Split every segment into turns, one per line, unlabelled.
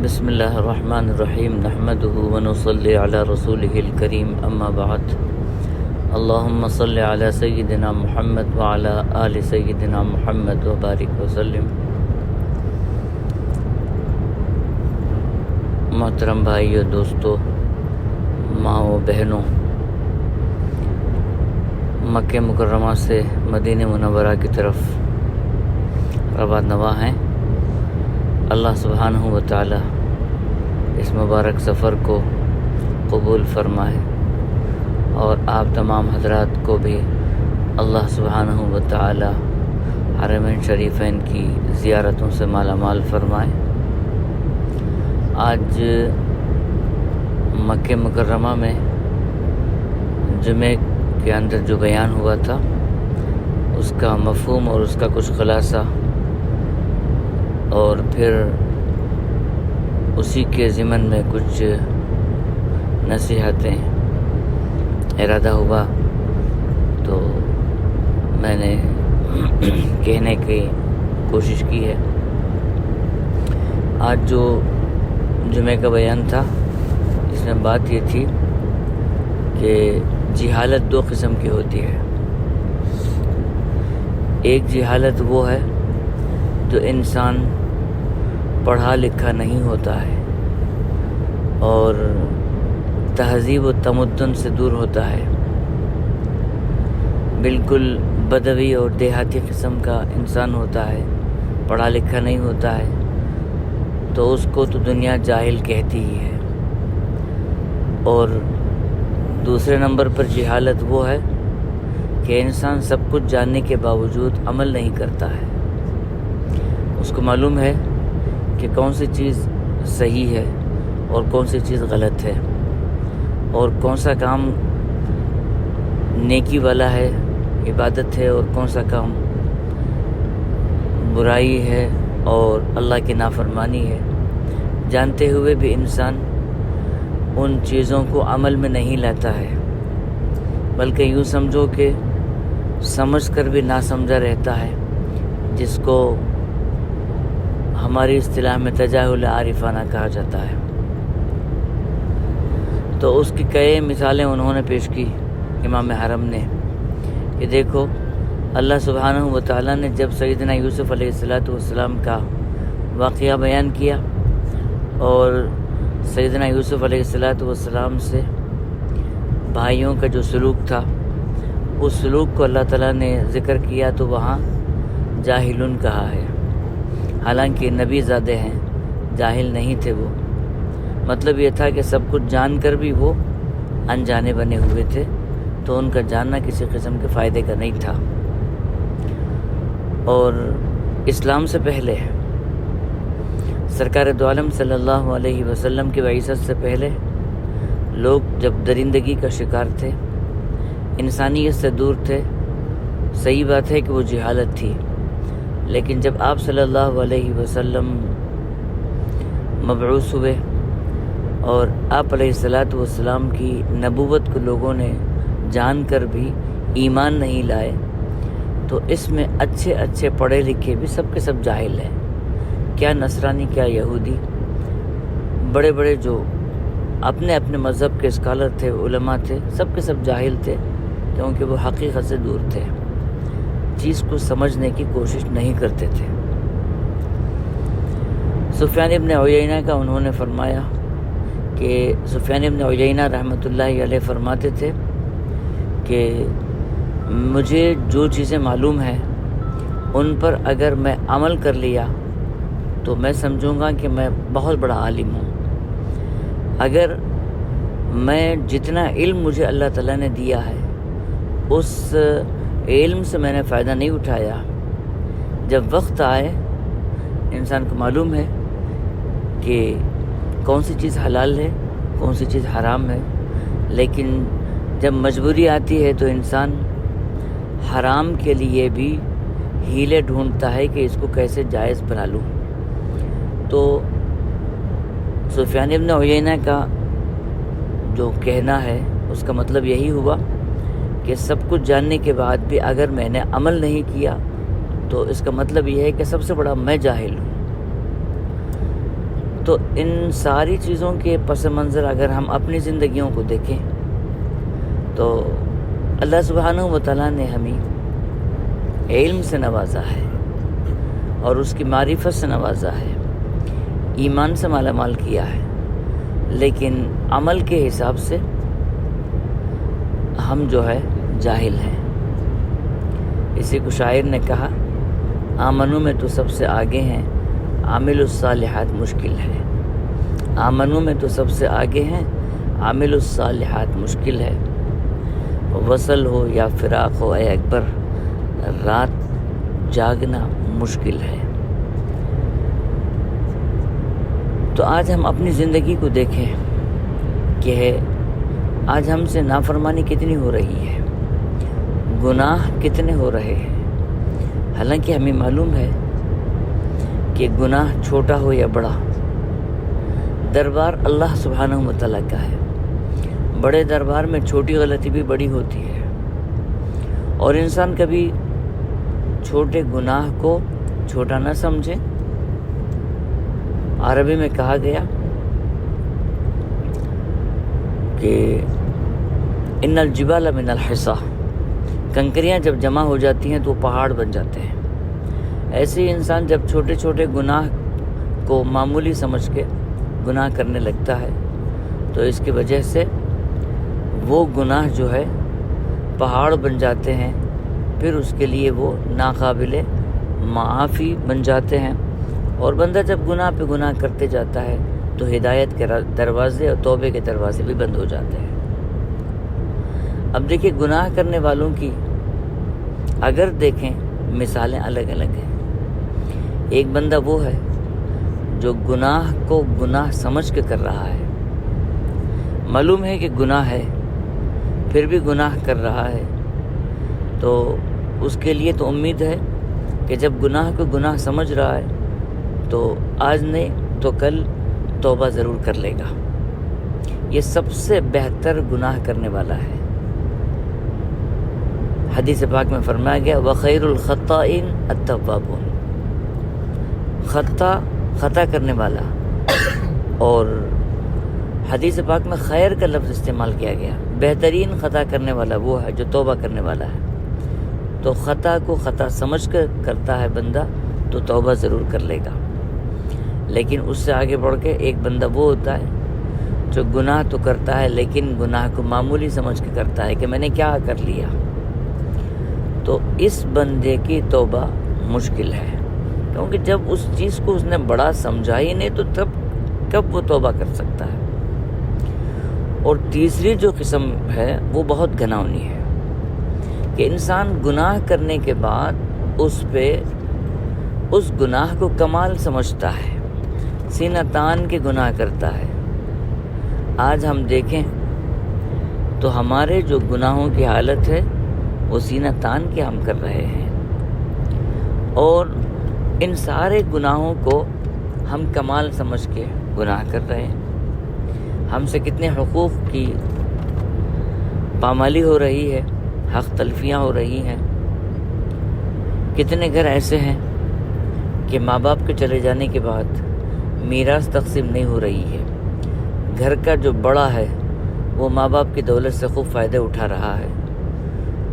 بسم اللہ الرحمن الرحیم نحمده ونصلی علی رسولہ الکریم اما بعد اللہم صلی علی سیدنا محمد وعلی آل سیدنا محمد وبارک وسلم۔ محترم بھائیو، دوستو، ماں و بہنوں، مکہ مکرمہ سے مدینہ منورہ کی طرف رواں ہیں۔ اللہ سبحانہ و تعالی اس مبارک سفر کو قبول فرمائے اور آپ تمام حضرات کو بھی اللہ سبحانہ و تعالی حرمین شریفین کی زیارتوں سے مالا مال فرمائے۔ آج مکہ مکرمہ میں جمعے کے اندر جو بیان ہوا تھا اس کا مفہوم اور اس کا کچھ خلاصہ، اور پھر اسی کے ضمن میں کچھ نصیحتیں ارادہ ہوا تو میں نے کہنے کی کوشش کی ہے۔ آج جو جمعہ کا بیان تھا اس میں بات یہ تھی کہ جہالت دو قسم کی ہوتی ہے۔ ایک جہالت وہ ہے جو انسان پڑھا لکھا نہیں ہوتا ہے اور تہذیب و تمدن سے دور ہوتا ہے، بالکل بدوی اور دیہاتی قسم کا انسان ہوتا ہے، پڑھا لکھا نہیں ہوتا ہے، تو اس کو تو دنیا جاہل کہتی ہی ہے۔ اور دوسرے نمبر پر جہالت وہ ہے کہ انسان سب کچھ جاننے کے باوجود عمل نہیں کرتا ہے۔ اس کو معلوم ہے کہ کون سی چیز صحیح ہے اور کون سی چیز غلط ہے، اور کون سا کام نیکی والا ہے، عبادت ہے، اور کون سا کام برائی ہے اور اللہ کی نافرمانی ہے۔ جانتے ہوئے بھی انسان ان چیزوں کو عمل میں نہیں لاتا ہے، بلکہ یوں سمجھو کہ سمجھ کر بھی نہ سمجھا رہتا ہے، جس کو ہماری اصطلاح میں تجاہل عارفانہ کہا جاتا ہے۔ تو اس کی کئی مثالیں انہوں نے پیش کی، امام حرم نے، کہ دیکھو اللہ سبحانہ و تعالیٰ نے جب سیدنا یوسف علیہ السلام کا واقعہ بیان کیا اور سیدنا یوسف علیہ السلام سے بھائیوں کا جو سلوک تھا اس سلوک کو اللہ تعالیٰ نے ذکر کیا تو وہاں جاہلون کہا ہے، حالانکہ نبی زادے ہیں، جاہل نہیں تھے وہ۔ مطلب یہ تھا کہ سب کچھ جان کر بھی وہ انجانے بنے ہوئے تھے، تو ان کا جاننا کسی قسم کے فائدے کا نہیں تھا۔ اور اسلام سے پہلے سرکار دو عالم صلی اللہ علیہ وسلم کی بعثت سے پہلے لوگ جب درندگی کا شکار تھے، انسانیت سے دور تھے، صحیح بات ہے کہ وہ جہالت تھی، لیکن جب آپ صلی اللہ علیہ وسلم مبعوث ہوئے اور آپ علیہ السلام کی نبوت کو لوگوں نے جان کر بھی ایمان نہیں لائے، تو اس میں اچھے اچھے پڑھے لکھے بھی سب کے سب جاہل ہیں، کیا نصرانی کیا یہودی، بڑے بڑے جو اپنے اپنے مذہب کے اسکالر تھے، علماء تھے، سب کے سب جاہل تھے، کیونکہ وہ حقیقت سے دور تھے، چیز کو سمجھنے کی کوشش نہیں کرتے تھے۔ سفیان ابن عیینہ کا انہوں نے فرمایا کہ سفیان ابن عیینہ رحمۃ اللہ علیہ فرماتے تھے کہ مجھے جو چیزیں معلوم ہیں ان پر اگر میں عمل کر لیا تو میں سمجھوں گا کہ میں بہت بڑا عالم ہوں۔ اگر میں جتنا علم مجھے اللہ تعالیٰ نے دیا ہے اس علم سے میں نے فائدہ نہیں اٹھایا، جب وقت آئے انسان کو معلوم ہے کہ کون سی چیز حلال ہے، کون سی چیز حرام ہے، لیکن جب مجبوری آتی ہے تو انسان حرام کے لیے بھی ہیلے ڈھونڈتا ہے کہ اس کو کیسے جائز بنا لوں۔ تو سفیان ابن عیینہ کا جو کہنا ہے اس کا مطلب یہی ہوا کہ سب کچھ جاننے کے بعد بھی اگر میں نے عمل نہیں کیا تو اس کا مطلب یہ ہے کہ سب سے بڑا میں جاہل ہوں۔ تو ان ساری چیزوں کے پس منظر اگر ہم اپنی زندگیوں کو دیکھیں تو اللہ سبحانہ و تعالیٰ نے ہمیں علم سے نوازا ہے اور اس کی معرفت سے نوازا ہے، ایمان سے مالا مال کیا ہے، لیکن عمل کے حساب سے ہم جو ہے جاہل ہیں۔ اسی کو شاعر نے کہا، آمنوں میں تو سب سے آگے ہیں، عامل الصالحات مشکل ہے۔ آمنوں میں تو سب سے آگے ہیں، عامل الصالحات مشکل ہے۔ وصل ہو یا فراق ہو اے اکبر، رات جاگنا مشکل ہے۔ تو آج ہم اپنی زندگی کو دیکھیں کہ آج ہم سے نافرمانی کتنی ہو رہی ہے، گناہ کتنے ہو رہے ہیں، حالانکہ ہمیں معلوم ہے کہ گناہ چھوٹا ہو یا بڑا، دربار اللہ سبحانہ و تعالیٰ کا ہے۔ بڑے دربار میں چھوٹی غلطی بھی بڑی ہوتی ہے، اور انسان کبھی چھوٹے گناہ کو چھوٹا نہ سمجھے۔ عربی میں کہا گیا کہ ان الجبال من الحصى، کنکریاں جب جمع ہو جاتی ہیں تو پہاڑ بن جاتے ہیں۔ ایسے ہی انسان جب چھوٹے چھوٹے گناہ کو معمولی سمجھ کے گناہ کرنے لگتا ہے تو اس کی وجہ سے وہ گناہ جو ہے پہاڑ بن جاتے ہیں، پھر اس کے لیے وہ ناقابل معافی بن جاتے ہیں، اور بندہ جب گناہ پہ گناہ کرتے جاتا ہے تو ہدایت کے دروازے اور توبے کے دروازے بھی بند ہو جاتے ہیں۔ اب دیکھیں، گناہ کرنے والوں کی اگر دیکھیں مثالیں الگ الگ ہیں۔ ایک بندہ وہ ہے جو گناہ کو گناہ سمجھ کے کر رہا ہے، معلوم ہے کہ گناہ ہے پھر بھی گناہ کر رہا ہے، تو اس کے لیے تو امید ہے کہ جب گناہ کو گناہ سمجھ رہا ہے تو آج نہیں تو کل توبہ ضرور کر لے گا۔ یہ سب سے بہتر گناہ کرنے والا ہے۔ حدیث پاک میں فرمایا گیا وَخَيْرُ الْخَطَّائِينَ التَّوَّابُونَ، خطا کرنے والا، اور حدیث پاک میں خیر کا لفظ استعمال کیا گیا، بہترین خطا کرنے والا وہ ہے جو توبہ کرنے والا ہے۔ تو خطا کو خطا سمجھ کر کرتا ہے بندہ تو توبہ ضرور کر لے گا، لیکن اس سے آگے بڑھ کے ایک بندہ وہ ہوتا ہے جو گناہ تو کرتا ہے لیکن گناہ کو معمولی سمجھ کے کرتا ہے کہ میں نے کیا کر لیا، تو اس بندے کی توبہ مشکل ہے، کیونکہ جب اس چیز کو اس نے بڑا سمجھا ہی نہیں تو تب کب وہ توبہ کر سکتا ہے۔ اور تیسری جو قسم ہے وہ بہت گھناؤنی ہے کہ انسان گناہ کرنے کے بعد اس گناہ کو کمال سمجھتا ہے، سینہ تان کے گناہ کرتا ہے۔ آج ہم دیکھیں تو ہمارے جو گناہوں کی حالت ہے وہ سینہ تان کے ہم کر رہے ہیں، اور ان سارے گناہوں کو ہم کمال سمجھ کے گناہ کر رہے ہیں۔ ہم سے کتنے حقوق کی پامالی ہو رہی ہے، حق تلفیاں ہو رہی ہیں۔ کتنے گھر ایسے ہیں کہ ماں باپ کے چلے جانے کے بعد میراث تقسیم نہیں ہو رہی ہے، گھر کا جو بڑا ہے وہ ماں باپ کی دولت سے خوب فائدے اٹھا رہا ہے،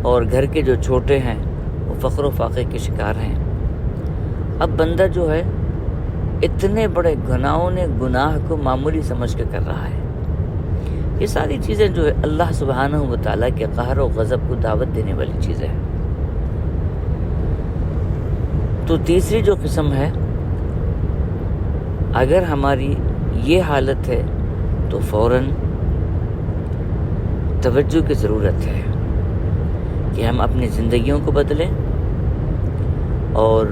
اور گھر کے جو چھوٹے ہیں وہ فقر و فاقے کے شکار ہیں۔ اب بندہ جو ہے اتنے بڑے گناہوں نے گناہ کو معمولی سمجھ کے کر رہا ہے۔ یہ ساری چیزیں جو ہے اللہ سبحانہ و تعالیٰ کے قہر و غضب کو دعوت دینے والی چیزیں ہیں۔ تو تیسری جو قسم ہے، اگر ہماری یہ حالت ہے تو فوراً توجہ کی ضرورت ہے کہ ہم اپنی زندگیوں کو بدلیں اور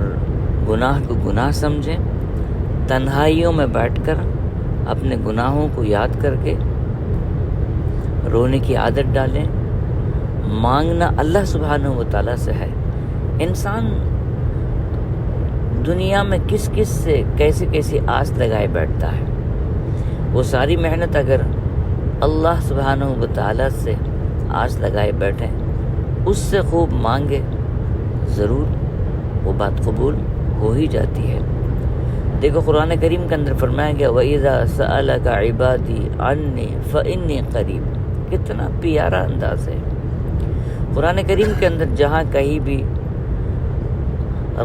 گناہ کو گناہ سمجھیں، تنہائیوں میں بیٹھ کر اپنے گناہوں کو یاد کر کے رونے کی عادت ڈالیں۔ مانگنا اللہ سبحانہ و تعالیٰ سے ہے۔ انسان دنیا میں کس کس سے کیسی آس لگائے بیٹھتا ہے، وہ ساری محنت اگر اللہ سبحانہ و تعالیٰ سے آس لگائے بیٹھیں، اس سے خوب مانگے، ضرور وہ بات قبول ہو ہی جاتی ہے۔ دیکھو قرآن کریم کے اندر فرمایا گیا وَإِذَا سَأَلَكَ عِبَادِي عَنِّي فَإِنِّي قَرِيب. کتنا پیارا انداز ہے. قرآن کریم کے اندر جہاں کہیں بھی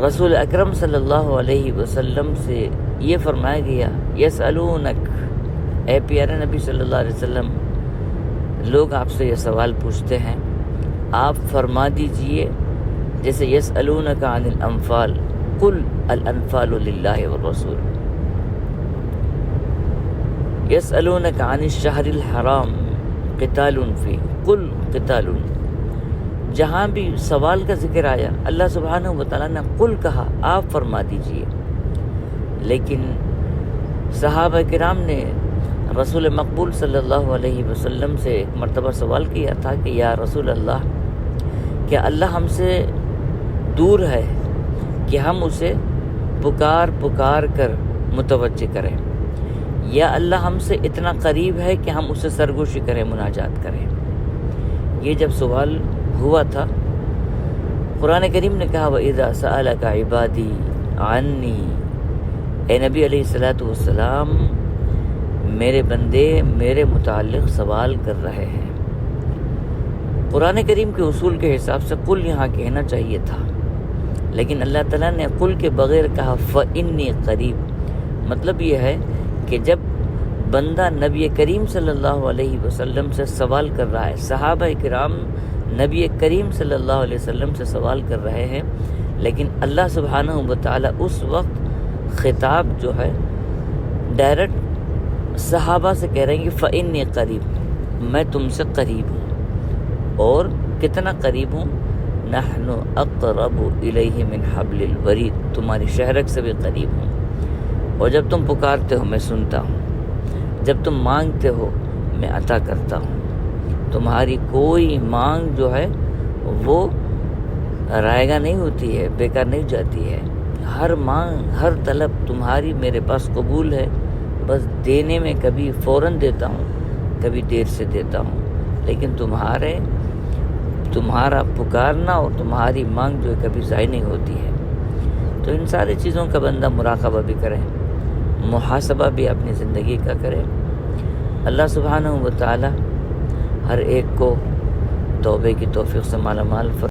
رسول اکرم صلی اللہ علیہ وسلم سے یہ فرمایا گیا یسألونک، اے پیارے نبی صلی اللہ علیہ وسلم، لوگ آپ سے یہ سوال پوچھتے ہیں، آپ فرما دیجئے جیسے یسألونک عن الانفال قل الانفال للہ والرسول، یسألونک عن الشہر الحرام قتال فی قل قتال. جہاں بھی سوال کا ذکر آیا اللہ سبحانہ وتعالیٰ نے قل کہا، آپ فرما دیجئے. لیکن صحابہ کرام نے رسول مقبول صلی اللہ علیہ وسلم سے ایک مرتبہ سوال کیا تھا کہ یا رسول اللہ، کیا اللہ ہم سے دور ہے کہ ہم اسے پکار پکار کر متوجہ کریں، یا اللہ ہم سے اتنا قریب ہے کہ ہم اسے سرگوشی کریں، مناجات کریں؟ یہ جب سوال ہوا تھا قرآن کریم نے کہا وَإِذَا سَأَلَكَ عِبَادِي عَنِّي، اے نبی علیہ الصلوۃ والسلام، میرے بندے میرے متعلق سوال کر رہے ہیں. قرآن کریم کے اصول کے حساب سے قل یہاں کہنا چاہیے تھا، لیکن اللہ تعالیٰ نے قل کے بغیر کہا فَإِنِّي قریب. مطلب یہ ہے کہ جب بندہ نبی کریم صلی اللہ علیہ وسلم سے سوال کر رہا ہے، صحابہ کرام نبی کریم صلی اللہ علیہ وسلم سے سوال کر رہے ہیں، لیکن اللہ سبحانہ وتعالیٰ اس وقت خطاب جو ہے ڈائریکٹ صحابہ سے کہہ رہے ہیں کہ فَإِنِّي قریب، میں تم سے قریب ہوں. اور کتنا قریب ہوں؟ نحن اقرب الیہ من حبل الورید، تمہاری شہرک سے بھی قریب ہوں. اور جب تم پکارتے ہو میں سنتا ہوں، جب تم مانگتے ہو میں عطا کرتا ہوں. تمہاری کوئی مانگ جو ہے وہ رائگاں نہیں ہوتی ہے، بیکار نہیں جاتی ہے. ہر مانگ ہر طلب تمہاری میرے پاس قبول ہے. بس دینے میں کبھی فوراً دیتا ہوں، کبھی دیر سے دیتا ہوں، لیکن تمہارا پکارنا اور تمہاری مانگ جو ہے کبھی ضائع نہیں ہوتی ہے. تو ان ساری چیزوں کا بندہ مراقبہ بھی کرے، محاسبہ بھی اپنی زندگی کا کرے. اللہ سبحانہ و تعالی ہر ایک کو توبے کی توفیق سے مالا مال